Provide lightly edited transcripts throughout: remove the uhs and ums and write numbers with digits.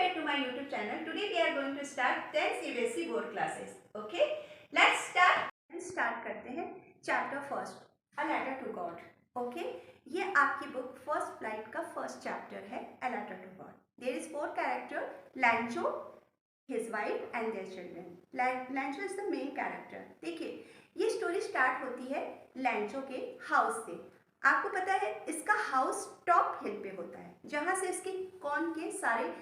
back to my YouTube channel. Today we are going to start 10th CBSE board classes. Okay, let's start. Start करते हैं chapter first, a letter to God. Okay, ये आपकी book first flight का first chapter है, a letter to God. There is four character: Lencho, his wife and their children. Lencho is the main character. देखिए, ये story start होती है लैंचो के house से. आपको पता है इसका हाउस टॉप हिल पे होता है, जहाँ से इसके कॉर्न के सारे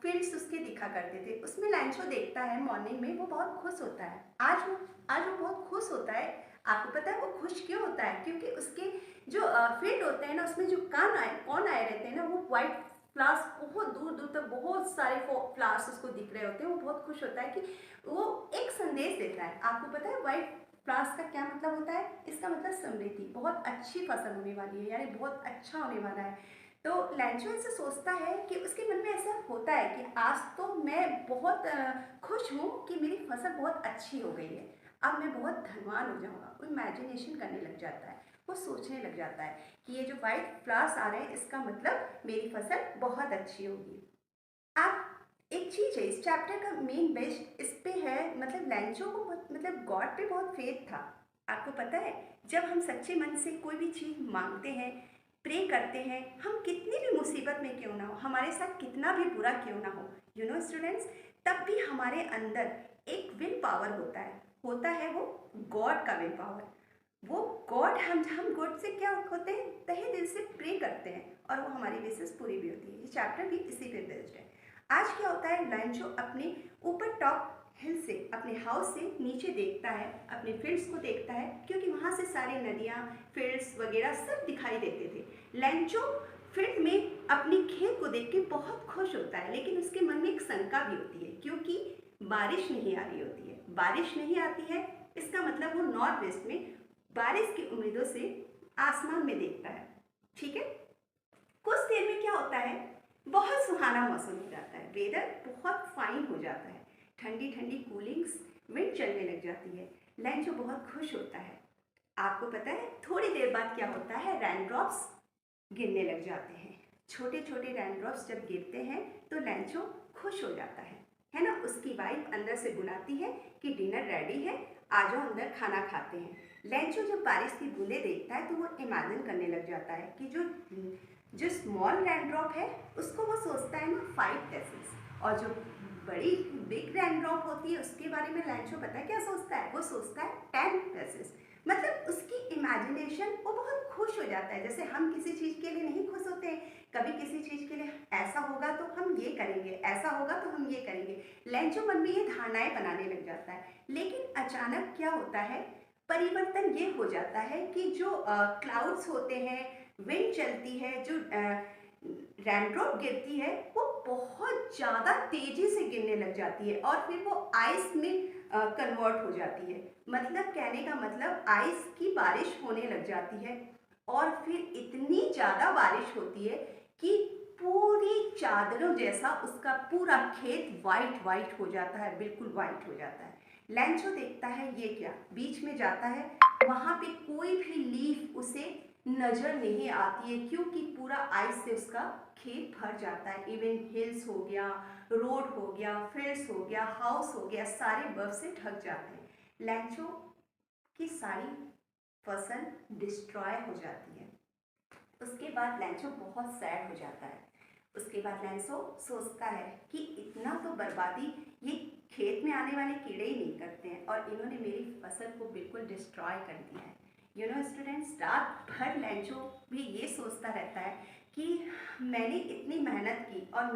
फील्ड्स उसके दिखा करते थे. उसमें लैंचो देखता है मॉर्निंग में, वो बहुत खुश होता है. आज वो बहुत खुश होता है. आपको पता है वो खुश क्यों होता है? क्योंकि उसके जो फील्ड होते हैं ना, उसमें जो कौन आए रहते हैं ना, वो वाइट फ्लावर्स बहुत दूर दूर तक बहुत सारे फ्लावर्स उसको दिख रहे होते हैं. वो बहुत खुश होता है कि वो एक संदेश देता है. आपको पता है वाइट फ्लावर्स का क्या मतलब होता है? इसका मतलब समृद्धि, बहुत अच्छी फसल होने वाली है, यानी बहुत अच्छा होने वाला है. तो लैंचो ऐसे सोचता है कि उसके मन में ऐसा होता है कि आज तो मैं बहुत खुश हूँ कि मेरी फसल बहुत अच्छी हो गई है, अब मैं बहुत धनवान हो जाऊँगा. वो इमेजिनेशन करने लग जाता है, वो सोचने लग जाता है कि ये जो वाइट फ्लावर्स आ रहे हैं इसका मतलब मेरी फसल बहुत अच्छी होगी. आप एक चीज़ है, इस चैप्टर का मेन बेस्ड इस पे है, मतलब लैंचो को मतलब गॉड पे बहुत फेथ था. आपको पता है जब हम सच्चे मन से कोई भी चीज़ मांगते हैं, प्रे करते हैं, हम कितनी भी मुसीबत में क्यों ना हो, हमारे साथ कितना भी बुरा क्यों ना हो, यू नो स्टूडेंट्स, तब भी हमारे अंदर एक विल पावर होता है वो गॉड का विल पावर. वो गॉड, हम गॉड से क्या होते हैं, तहे दिल से प्रे करते हैं और वो हमारी विशेष पूरी भी होती है. ये चैप्टर भी इसी पे बेस्ड है. आज क्या होता है, लैंचो अपने ऊपर टॉप हिल से, अपने हाउस से नीचे देखता है, अपने फील्ड्स को देखता है, क्योंकि वहाँ से सारी नदियाँ, फील्ड्स वगैरह सब दिखाई देते थे. लैंचो फील्ड में अपनी खेत को देख के बहुत खुश होता है, लेकिन उसके मन में एक शंका भी होती है, क्योंकि बारिश नहीं आ रही होती है. बारिश नहीं आती है, इसका मतलब वो नॉर्थ वेस्ट में बारिश की उम्मीदों से आसमान में देखता है. ठीक है, कुछ देर में क्या होता है, बहुत सुहाना मौसम हो जाता है, वेदर बहुत फाइन हो जाता है, ठंडी ठंडी कूलिंग्स, विंड चलने लग जाती है. लैंचो बहुत खुश होता है. आपको पता है थोड़ी देर बाद क्या होता है, रेन ड्रॉप्स गिरने लग जाते हैं. छोटे छोटे रेन ड्रॉप्स जब गिरते हैं तो लैंचो खुश हो जाता है ना. उसकी वाइफ अंदर से बुलाती है कि डिनर रेडी है, आ जाओ अंदर खाना खाते हैं. लैंचो जब बारिश की बूंदें देखता है तो वो इमेजिन करने लग जाता है कि जो स्मॉल रेन ड्रॉप है उसको वो सोचता है ना 5 पेसेस, और जो बड़ी बिग रेन ड्रॉप होती है उसके बारे में लैंचो पता है क्या सोचता है, वो सोचता है 10 पेसेस. मतलब उसकी इमेजिनेशन, वो बहुत खुश हो जाता है. जैसे हम किसी चीज़ के लिए नहीं खुश होते हैं, कभी किसी चीज़ के लिए ऐसा होगा तो हम ये करेंगे, ऐसा होगा तो हम ये करेंगे. लैंचो मन में ये धारणाएं बनाने लग जाता है. लेकिन अचानक क्या होता है, परिवर्तन ये हो जाता है कि जो क्लाउड्स होते हैं, विंड चलती है, जो रैनड्रॉप गिरती है वो बहुत ज़्यादा तेज़ी से गिरने लग जाती है और फिर वो आइस में कन्वर्ट हो जाती है. मतलब कहने का मतलब आइस की बारिश होने लग जाती है और फिर इतनी ज़्यादा बारिश होती है कि पूरी चादरों जैसा उसका पूरा खेत वाइट वाइट हो जाता है, बिल्कुल वाइट हो जाता है. लैंचो देखता है ये क्या, बीच में जाता है, वहाँ पे कोई भी लीफ उसे नजर नहीं आती है, क्योंकि पूरा आइस से उसका खेत भर जाता है. इवन हिल्स हो गया, रोड हो गया, फील्ड्स हो गया, हाउस हो गया, सारे बर्फ से ढक जाते हैं. लैंचो की सारी फसल डिस्ट्रॉय हो जाती है. उसके बाद लैंचो बहुत सैड हो जाता है. उसके बाद लैंचो सोचता है कि इतना तो बर्बादी ये खेत में आने वाले कीड़े ही नहीं करते हैं, और इन्होंने मेरी फसल को बिल्कुल डिस्ट्रॉय कर दिया है. यू नो स्टूडेंट्स, रात भर लैंचो भी ये सोचता रहता है कि मैंने इतनी मेहनत की और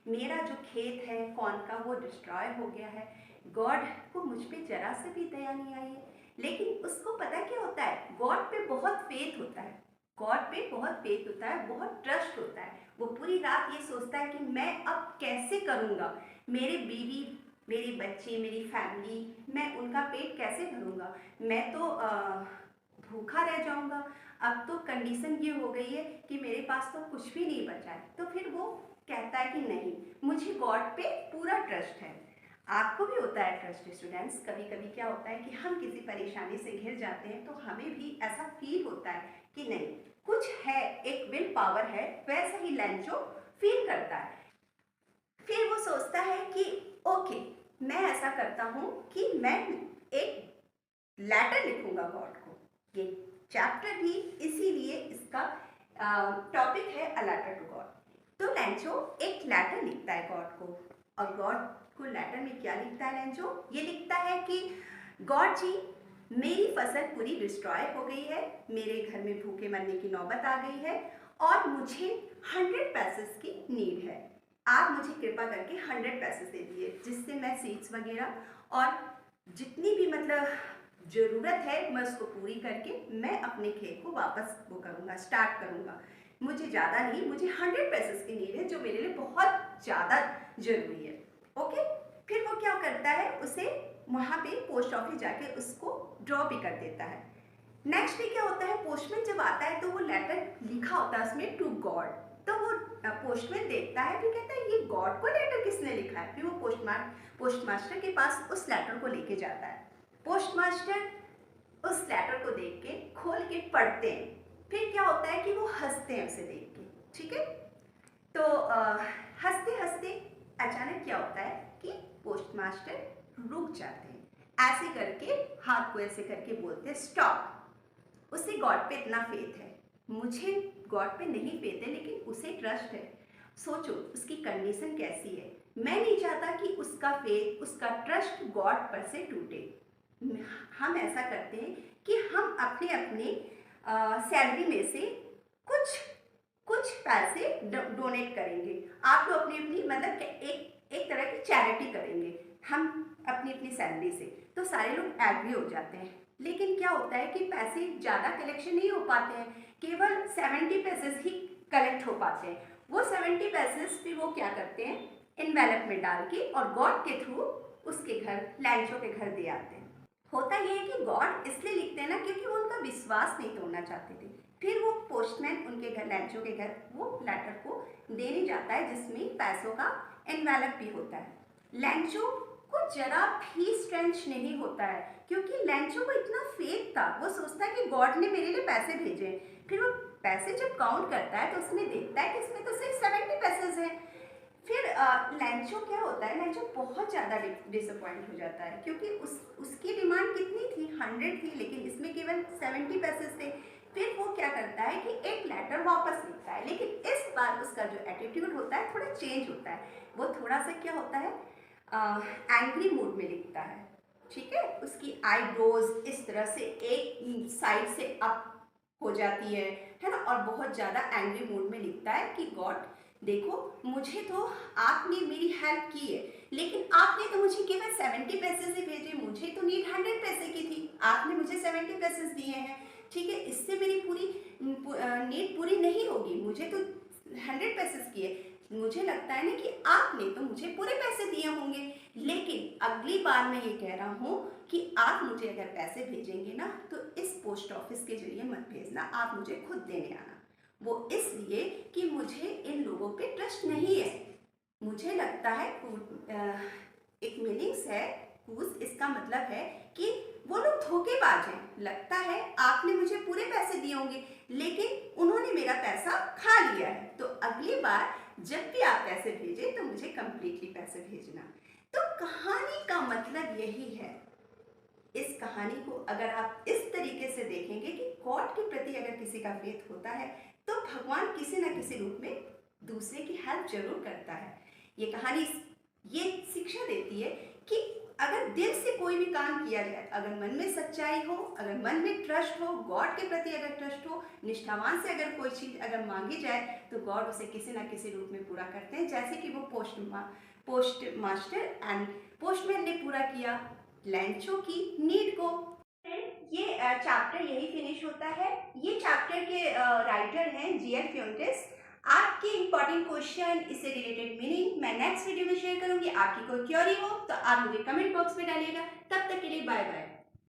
मेरा जो खेत है कॉर्न का वो डिस्ट्रॉय हो गया है. गॉड को मुझ पे जरा से भी दया नहीं आई है. लेकिन उसको पता क्या होता है, गॉड पे बहुत फेथ होता है, गॉड पे बहुत फेथ होता है, बहुत ट्रस्ट होता है. वो पूरी रात ये सोचता है कि मैं अब कैसे करूँगा, मेरे बीवी, मेरे बच्चे, मेरी फैमिली, मैं उनका पेट कैसे भरूँगा, मैं तो भूखा रह जाऊँगा. अब तो कंडीशन ये हो गई है कि मेरे पास तो कुछ भी नहीं बचा है. तो फिर वो कहता है कि नहीं, मुझे गॉड पे पूरा ट्रस्ट है. आपको भी होता है ट्रस्ट स्टूडेंट्स. कभी कभी क्या होता है कि हम किसी परेशानी से घिर जाते हैं तो हमें भी ऐसा फील होता है कि नहीं, कुछ है, एक विल पावर है. वैसा ही लैंचो फील करता है. फिर वो सोचता है कि ओके, मैं ऐसा करता हूँ कि मैं एक लेटर लिखूंगा गॉड को। ये चैप्टर भी इसीलिए इसका टॉपिक है अ लेटर टू गॉड। तो लेंचो एक लेटर लिखता है गॉड को, और गॉड को लेटर में क्या लिखता है लेंचो? ये लिखता है कि गॉड जी, मेरी फसल पूरी डिस्ट्रॉय हो गई है, मेरे घर में भूखे मरने की नौबत आ गई है और मुझे 100 पैसे की नीड है। आप मुझे कृपा करके 100 पैसे दे दिए, जिससे मैं सीड्स वगैरह और जितनी भी मतलब ज़रूरत है मैं उसको पूरी करके मैं अपने खेत को वापस वो करूँगा, स्टार्ट करूँगा। मुझे ज़्यादा नहीं, मुझे 100 पैसे की नीड है, जो मेरे लिए बहुत ज़्यादा ज़रूरी है। ओके, फिर वो क्या करता है, उसे वहाँ पे पोस्ट ऑफिस जाके उसको ड्रॉ भी कर देता है। नेक्स्ट डे क्या होता है, पोस्टमैन जब आता है तो वो लेटर लिखा होता है उसमें टू गॉड। तो वो पोस्टमैन देखता है, फिर कहता है ये गॉड को लेटर किसने लिखा है। फिर वो पोस्टमास्टर के पास उस लेटर को लेके जाता है। पोस्टमास्टर उस लेटर को देख के खोल के पढ़ते हैं। फिर क्या होता है कि वो हंसते हैं उसे देख के, ठीक है। तो हंसते हंसते अचानक क्या होता है कि पोस्टमास्टर रुक जाते हैं, ऐसे करके हाथ को ऐसे करके बोलते हैं स्टॉप। उसे गॉड पे इतना फेथ है, मुझे गॉड पे नहीं फेथ है, लेकिन उसे ट्रस्ट है। सोचो उसकी कंडीशन कैसी है। मैं नहीं चाहता कि उसका फेथ, उसका ट्रस्ट गॉड पर से टूटे। हम ऐसा करते हैं कि हम अपने अपने सैलरी में से कुछ कुछ पैसे डोनेट करेंगे। आप तो अपनी अपनी मतलब एक तरह की चैरिटी करेंगे हम अपनी अपनी सैलरी से। तो सारे लोग एग्री हो जाते हैं। लेकिन क्या होता है कि पैसे ज़्यादा कलेक्शन नहीं हो पाते हैं, केवल 70 पैसेस ही कलेक्ट हो पाते हैं। वो 70 पैसेस फिर वो क्या करते हैं, इन्वेलप में डाल के और गॉड के थ्रू उसके घर, लैंचो के घर दे आते हैं। होता ये है कि गॉड इसलिए लिखते हैं ना क्योंकि वो उनका विश्वास नहीं तोड़ना चाहते थे। फिर वो पोस्टमैन उनके घर, लैंचो के घर, वो लेटर को देने जाता है जिसमें पैसों का एनवेलप भी होता है। लैंचो को जरा भी स्ट्रेंच नहीं होता है क्योंकि लैंचो को इतना फेथ था, वो सोचता है कि गॉड ने मेरे लिए पैसे भेजे। फिर वो पैसे जब काउंट करता है तो उसमें देखता है कि इसमें तो सिर्फ 70 पैसे हैं। फिर लैंचो क्या होता है, लैंचो बहुत ज़्यादा डिसअपॉइंट हो जाता है क्योंकि उसकी डिमांड कितनी थी, 100 थी, लेकिन इसमें केवल 70 पैसे थे। फिर वो क्या करता है कि एक लेटर वापस लिखता है, लेकिन इस बार उसका जो एटीट्यूड होता है थोड़ा चेंज होता है। वो थोड़ा सा क्या होता है, एंग्री मूड में लिखता है, ठीक है। उसकी आईब्रोज इस तरह से एक साइड से अप हो जाती है ना, और बहुत ज़्यादा एंग्री मूड में लिखता है कि गॉड देखो, मुझे तो आपने मेरी हेल्प की है, लेकिन आपने तो मुझे केवल 70 पैसे से भेजे, मुझे तो नीड 100 पैसे की थी, आपने मुझे 70 पैसे दिए हैं, ठीक है। इससे मेरी पूरी नीड पूरी नहीं होगी, मुझे तो 100 पैसे की है। मुझे लगता है ना कि आपने तो मुझे पूरे पैसे दिए होंगे, लेकिन अगली बार मैं ये कह रहा हूँ कि आप मुझे अगर पैसे भेजेंगे ना तो इस पोस्ट ऑफिस के जरिए मत भेजना, आप मुझे खुद देने आना। वो इसलिए कि मुझे इन लोगों पे ट्रस्ट नहीं है। मुझे लगता है एक मीनिंग्स है कूज, इसका मतलब है कि वो लोग धोखेबाज हैं। लगता है आपने मुझे पूरे पैसे दिए होंगे, लेकिन उन्होंने मेरा पैसा खा लिया है। तो अगली बार जब भी आप पैसे भेजें तो मुझे कंप्लीटली पैसे भेजना। तो कहानी का मतलब यही है। इस कहानी को अगर आप इस तरीके से देखेंगे कि गॉड के प्रति अगर किसी का फेथ होता है तो भगवान किसी न किसी रूप में दूसरे की हेल्प जरूर करता है। ये कहानी ये शिक्षा देती है कि अगर दिल से कोई भी काम किया जाए, अगर मन में सच्चाई हो, अगर मन में ट्रस्ट हो, गॉड के प्रति अगर ट्रस्ट हो, निष्ठावान से अगर कोई चीज़ अगर मांगी जाए तो गॉड उसे किसी न किसी रूप में पूरा करते हैं। जैसे कि वो पोस्ट मास्टर एंड पोस्टमैन ने पूरा किया लैंचो की नीड को। ये चैप्टर यही फिनिश होता है। ये चैप्टर के राइटर हैं जी.एल. फ्यूंटेस। आपके इंपॉर्टेंट क्वेश्चन, इससे रिलेटेड मीनिंग मैं नेक्स्ट वीडियो में शेयर करूंगी। आपकी कोई क्वेरी हो तो आप मुझे कमेंट बॉक्स में डालिएगा। तब तक के लिए बाय बाय।